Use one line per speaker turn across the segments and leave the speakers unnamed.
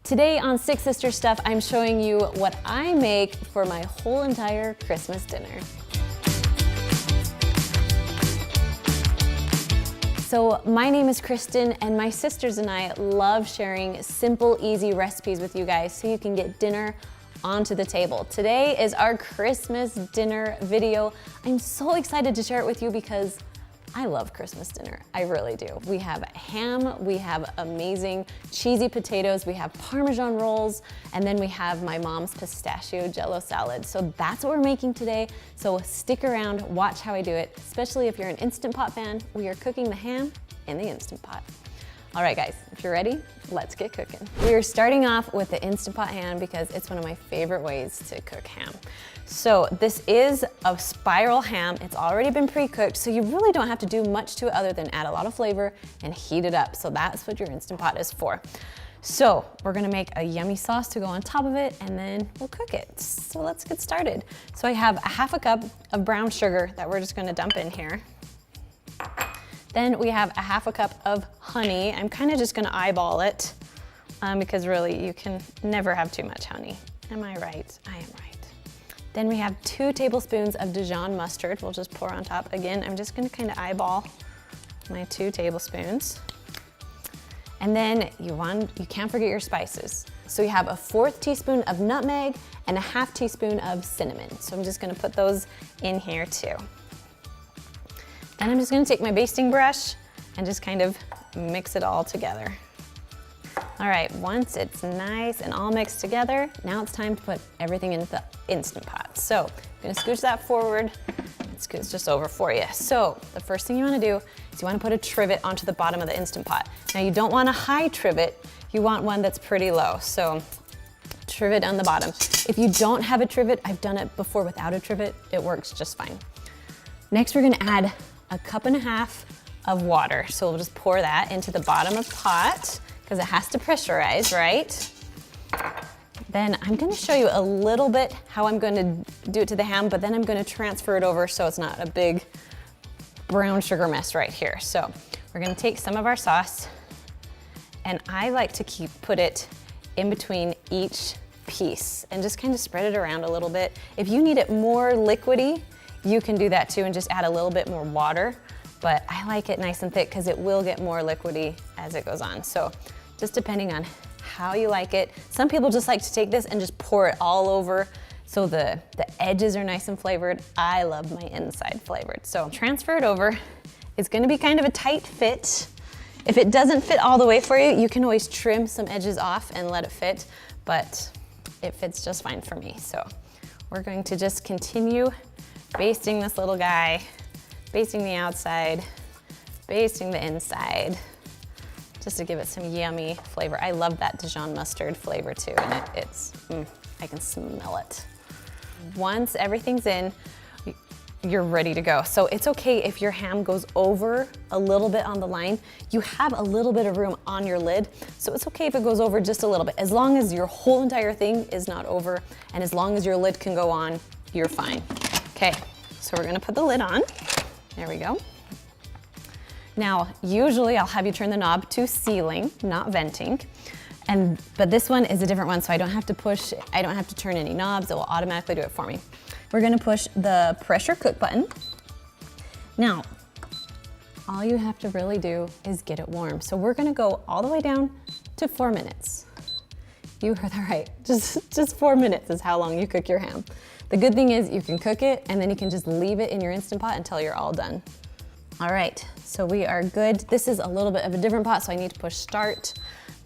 Today on Six Sister Stuff, I'm showing you what I make for my whole entire Christmas dinner. So my name is Kristen, and my sisters and I love sharing simple, easy recipes with you guys so you can get dinner onto the table. Today is our Christmas dinner video. I'm so excited to share it with you because I love Christmas dinner, I really do. We have ham, we have amazing cheesy potatoes, we have Parmesan rolls, and then we have my mom's pistachio jello salad. So that's what we're making today. So stick around, watch how I do it, especially if you're an Instant Pot fan. We are cooking the ham in the Instant Pot. All right guys, if you're ready, let's get cooking. We are starting off with the Instant Pot ham because it's one of my favorite ways to cook ham. So this is a spiral ham. It's already been pre-cooked, so you really don't have to do much to it other than add a lot of flavor and heat it up. So that's what your Instant Pot is for. So we're gonna make a yummy sauce to go on top of it, and then we'll cook it. So let's get started. So I have a half a cup of brown sugar that we're just gonna dump in here. Then we have a half a cup of honey. I'm kind of just gonna eyeball it because really you can never have too much honey. Am I right? I am right. Then we have 2 tablespoons of Dijon mustard. We'll just pour on top. Again, I'm just gonna kind of eyeball my 2 tablespoons. And then you can't forget your spices. So you have a 1/4 teaspoon of nutmeg and a 1/2 teaspoon of cinnamon. So I'm just gonna put those in here too. Then I'm just gonna take my basting brush and just kind of mix it all together. All right, once it's nice and all mixed together, now it's time to put everything into the Instant Pot. So I'm gonna scooch that forward, and scooch just over for you. So the first thing you wanna do is you wanna put a trivet onto the bottom of the Instant Pot. Now you don't want a high trivet, you want one that's pretty low. So trivet on the bottom. If you don't have a trivet, I've done it before without a trivet, it works just fine. Next, we're gonna add 1.5 cups of water. So we'll just pour that into the bottom of the pot because it has to pressurize, right? Then I'm gonna show you a little bit how I'm gonna do it to the ham, but then I'm gonna transfer it over so it's not a big brown sugar mess right here. So we're gonna take some of our sauce, and I like to put it in between each piece and just kind of spread it around a little bit. If you need it more liquidy, you can do that too and just add a little bit more water, but I like it nice and thick because it will get more liquidy as it goes on. So just depending on how you like it. Some people just like to take this and just pour it all over so the edges are nice and flavored. I love my inside flavored. So transfer it over. It's gonna be kind of a tight fit. If it doesn't fit all the way for you, you can always trim some edges off and let it fit, but it fits just fine for me. So we're going to just continue basting this little guy, basting the outside, basting the inside, just to give it some yummy flavor. I love that Dijon mustard flavor too, and I can smell it. Once everything's in, you're ready to go. So it's okay if your ham goes over a little bit on the line. You have a little bit of room on your lid, so it's okay if it goes over just a little bit. As long as your whole entire thing is not over, and as long as your lid can go on, you're fine. Okay, so we're gonna put the lid on. There we go. Now, usually I'll have you turn the knob to sealing, not venting. But this one is a different one, so I don't have to turn any knobs, it will automatically do it for me. We're gonna push the pressure cook button. Now, all you have to really do is get it warm. So we're gonna go all the way down to 4 minutes. You heard that right, just 4 minutes is how long you cook your ham. The good thing is you can cook it and then you can just leave it in your Instant Pot until you're all done. All right, so we are good. This is a little bit of a different pot, so I need to push start,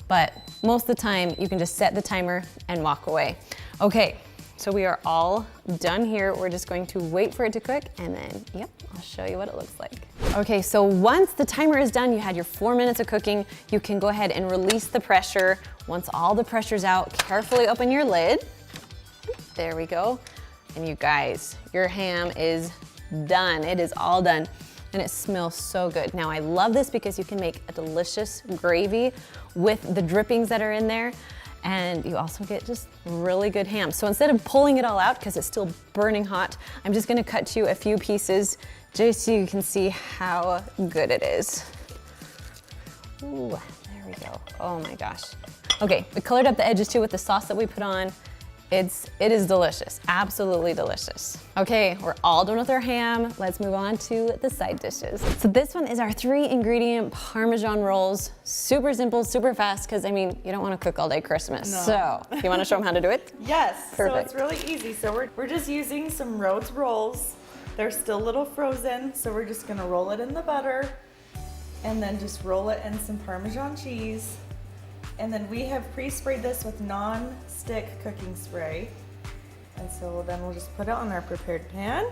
but most of the time you can just set the timer and walk away. Okay, so we are all done here. We're just going to wait for it to cook, and then, yep, I'll show you what it looks like. Okay, so once the timer is done, you had your 4 minutes of cooking, you can go ahead and release the pressure. Once all the pressure's out, carefully open your lid. There we go. And you guys, your ham is done. It is all done. And it smells so good. Now I love this because you can make a delicious gravy with the drippings that are in there, and you also get just really good ham. So instead of pulling it all out because it's still burning hot, I'm just gonna cut you a few pieces just so you can see how good it is. Ooh, there we go. Oh my gosh. Okay, we colored up the edges too with the sauce that we put on. It is delicious, absolutely delicious. Okay, we're all done with our ham. Let's move on to the side dishes. So this one is our 3-ingredient Parmesan rolls. Super simple, super fast, because I mean, you don't want to cook all day Christmas.
No.
So, you want to show them how to do it?
Yes,
Perfect.
So it's really easy. So we're just using some Rhodes rolls. They're still a little frozen, so we're just gonna roll it in the butter and then just roll it in some Parmesan cheese. And then we have pre-sprayed this with non-stick cooking spray. And so then we'll just put it on our prepared pan.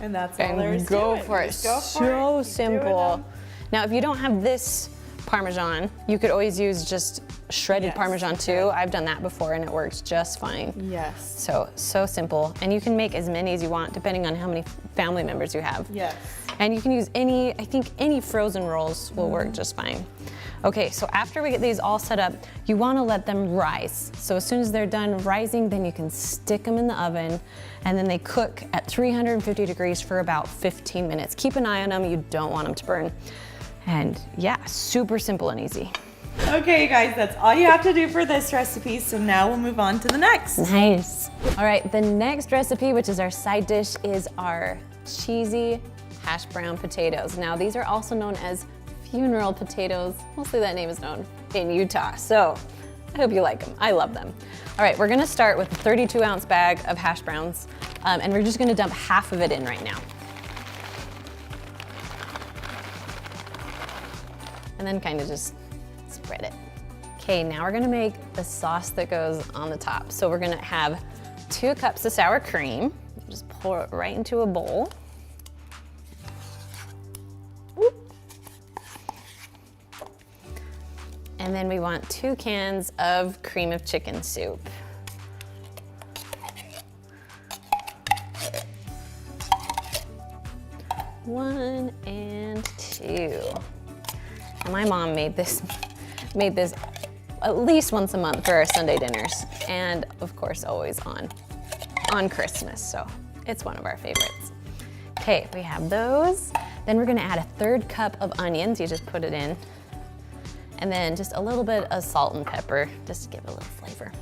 And that's all there is to
go
it.
for it.
Just go for
So
it. Keep doing
simple.
them.
Now, if you don't have this Parmesan, you could always use just shredded
Yes,
Parmesan too.
shredded.
I've done that before and it works just fine.
Yes.
So simple. And you can make as many as you want depending on how many family members you have.
Yes.
And you can use I think any frozen rolls will work just fine. Okay, so after we get these all set up, you wanna let them rise. So as soon as they're done rising, then you can stick them in the oven, and then they cook at 350 degrees for about 15 minutes. Keep an eye on them, you don't want them to burn. And yeah, super simple and easy.
Okay, guys, that's all you have to do for this recipe. So now we'll move on to the next.
Nice. All right, the next recipe, which is our side dish, is our cheesy hash brown potatoes. Now, these are also known as funeral potatoes. Mostly that name is known in Utah. So I hope you like them. I love them. All right, we're gonna start with a 32-ounce bag of hash browns, and we're just gonna dump half of it in right now. And then kind of just spread it. Okay, now we're gonna make the sauce that goes on the top. So we're gonna have 2 cups of sour cream. Just pour it right into a bowl. And then we want 2 cans of cream of chicken soup. One and 2. And my mom made this at least once a month for our Sunday dinners, and of course always on Christmas. So it's one of our favorites. Okay, we have those. Then we're gonna add a 1/3 cup of onions. You just put it in. And then just a little bit of salt and pepper, just to give it a little flavor.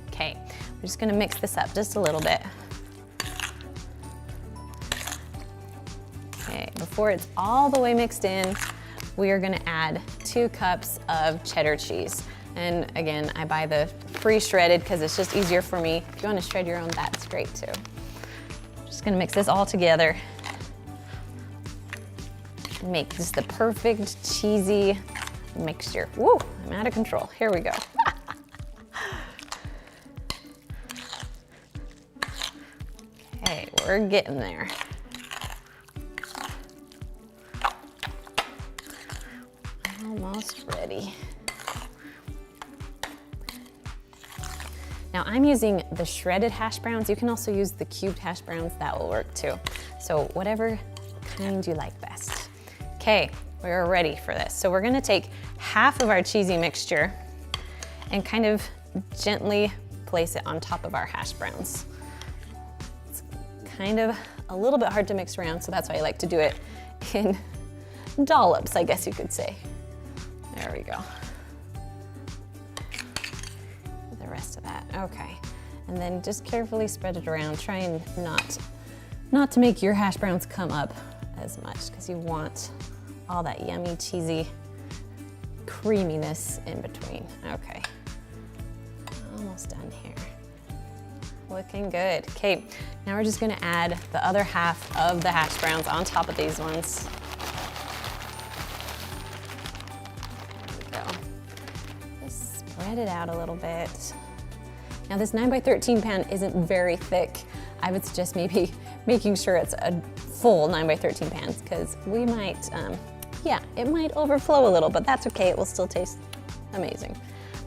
Okay, we're just gonna mix this up just a little bit. Okay, before it's all the way mixed in, we are gonna add 2 cups of cheddar cheese. And again, I buy the pre-shredded because it's just easier for me. If you wanna shred your own, that's great too. Just gonna mix this all together. Make this the perfect cheesy mixture. Woo, I'm out of control. Here we go. Okay, we're getting there. Almost ready. Now I'm using the shredded hash browns. You can also use the cubed hash browns, that will work too. So whatever kind you like best. Okay, we're ready for this. So we're gonna take half of our cheesy mixture and kind of gently place it on top of our hash browns. It's kind of a little bit hard to mix around, so that's why I like to do it in dollops, I guess you could say. There we go. The rest of that, okay. And then just carefully spread it around. Try and not to make your hash browns come up as much, because you want all that yummy, cheesy creaminess in between. Okay, almost done here. Looking good. Okay, now we're just gonna add the other half of the hash browns on top of these ones. There we go. Just spread it out a little bit. Now this 9x13 pan isn't very thick. I would suggest maybe making sure it's a full 9x13 pans, because we might, yeah, it might overflow a little, but that's okay, it will still taste amazing.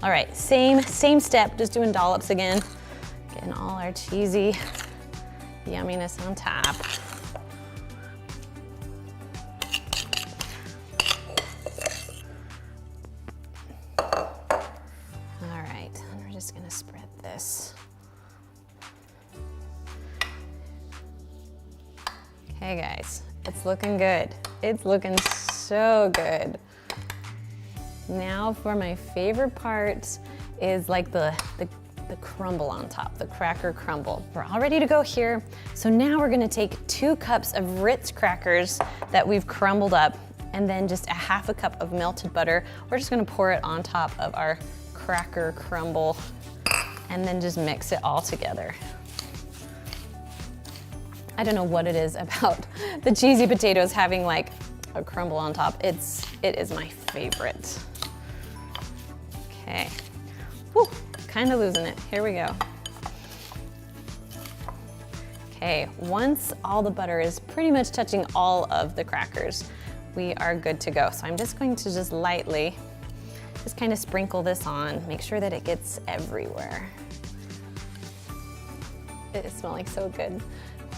All right, same step, just doing dollops again. Getting all our cheesy yumminess on top. All right, and we're just gonna spread this. Okay guys, it's looking good. It's looking so good. Now for my favorite part is like the crumble on top, the cracker crumble. We're all ready to go here. So now we're gonna take 2 cups of Ritz crackers that we've crumbled up, and then just a half a cup of melted butter. We're just gonna pour it on top of our cracker crumble and then just mix it all together. I don't know what it is about the cheesy potatoes having like a crumble on top. It is my favorite. Okay, whew, kind of losing it. Here we go. Okay, once all the butter is pretty much touching all of the crackers, we are good to go. So I'm just going to just lightly, just kind of sprinkle this on, make sure that it gets everywhere. It is smelling so good.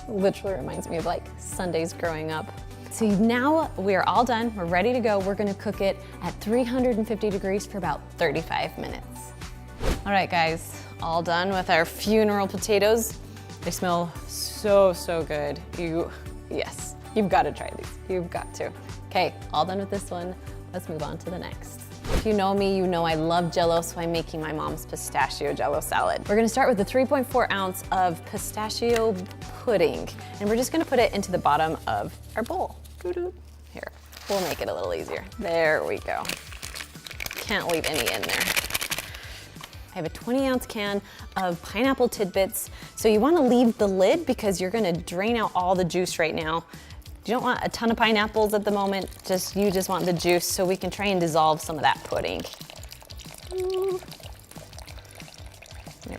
Literally reminds me of like Sundays growing up. So now we are all done, we're ready to go. We're gonna cook it at 350 degrees for about 35 minutes. All right guys, all done with our funeral potatoes. They smell so, so good. Yes, you've gotta try these, you've got to. Okay, all done with this one. Let's move on to the next. If you know me, you know I love Jell-O, so I'm making my mom's pistachio Jell-O salad. We're gonna start with the 3.4 ounce of pistachio pudding, and we're just gonna put it into the bottom of our bowl. Here, we'll make it a little easier. There we go. Can't leave any in there. I have a 20-ounce can of pineapple tidbits. So you wanna leave the lid because you're gonna drain out all the juice right now. You don't want a ton of pineapples at the moment, you just want the juice so we can try and dissolve some of that pudding. There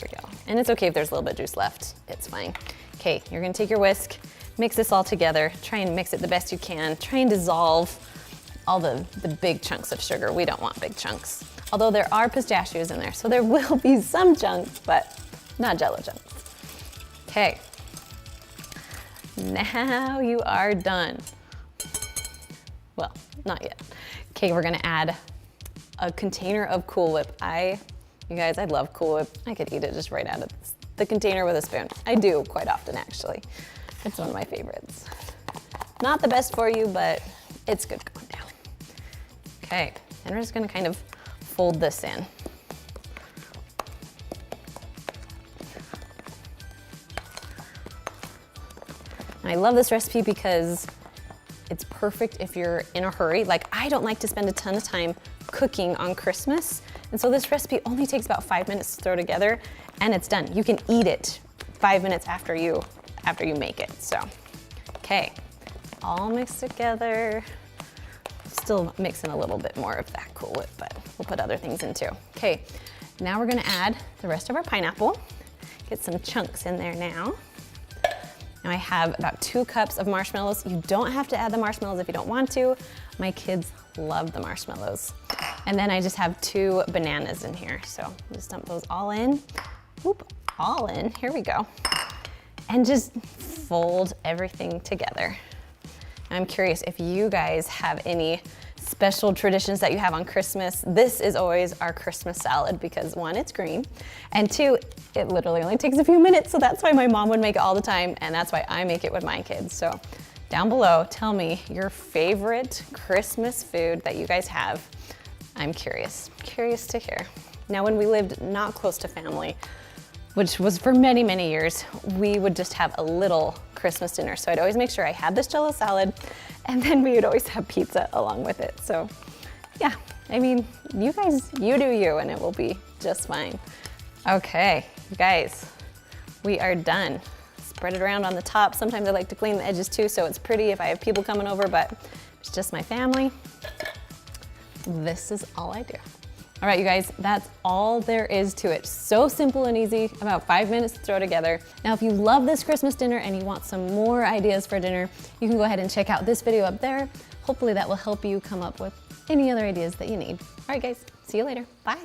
we go. And it's okay if there's a little bit of juice left, it's fine. Okay, you're gonna take your whisk, mix this all together, try and mix it the best you can, try and dissolve all the big chunks of sugar. We don't want big chunks. Although there are pistachios in there, so there will be some chunks, but not Jell-O chunks. Okay. Now you are done. Well, not yet. Okay, we're gonna add a container of Cool Whip. You guys, I love Cool Whip. I could eat it just right out of the container with a spoon. I do quite often, actually. It's one of my favorites. Not the best for you, but it's good going down. Okay, and we're just gonna kind of fold this in. And I love this recipe because it's perfect if you're in a hurry. Like, I don't like to spend a ton of time cooking on Christmas. And so this recipe only takes about 5 minutes to throw together and it's done. You can eat it 5 minutes after you make it, so. Okay, all mixed together. Still mixing a little bit more of that Cool Whip, but we'll put other things in too. Okay, now we're gonna add the rest of our pineapple. Get some chunks in there now. Now I have about 2 cups of marshmallows. You don't have to add the marshmallows if you don't want to. My kids love the marshmallows. And then I just have 2 bananas in here. So just dump those all in. Whoop, all in, here we go. And just fold everything together. I'm curious if you guys have any special traditions that you have on Christmas. This is always our Christmas salad because 1, it's green, and 2, it literally only takes a few minutes, so that's why my mom would make it all the time, and that's why I make it with my kids. So down below, tell me your favorite Christmas food that you guys have. I'm curious to hear. Now, when we lived not close to family, which was for many, many years, we would just have a little Christmas dinner. So I'd always make sure I had this Jell-O salad, and then we would always have pizza along with it. So yeah, I mean, you guys, you do you, and it will be just fine. Okay, you guys, we are done. Spread it around on the top. Sometimes I like to clean the edges too, so it's pretty if I have people coming over, but it's just my family. This is all I do. All right, you guys, that's all there is to it. So simple and easy, about 5 minutes to throw together. Now, if you love this Christmas dinner and you want some more ideas for dinner, you can go ahead and check out this video up there. Hopefully that will help you come up with any other ideas that you need. All right, guys, see you later. Bye.